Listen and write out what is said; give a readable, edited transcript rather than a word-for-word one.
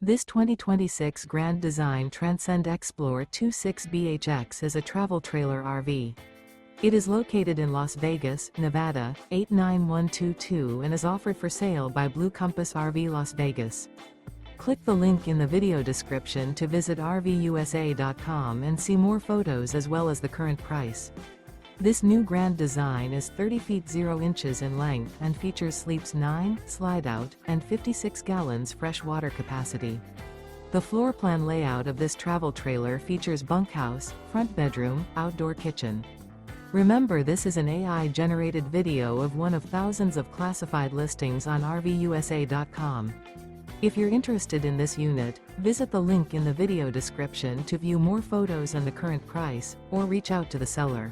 This 2026 Grand Design Transcend Xplor 26BHX is a travel trailer RV. It is located in Las Vegas, Nevada, 89122 and is offered for sale by Blue Compass RV Las Vegas. Click the link in the video description to visit RVUSA.com and see more photos as well as the current price. This new Grand Design is 30 feet 0 inches in length and features sleeps 9, Slideout, and 56 gallons fresh water capacity. The floor plan layout of this travel trailer features bunkhouse, front bedroom, outdoor kitchen. Remember, this is an AI-generated video of one of thousands of classified listings on RVUSA.com. If you're interested in this unit, visit the link in the video description to view more photos and the current price, or reach out to the seller.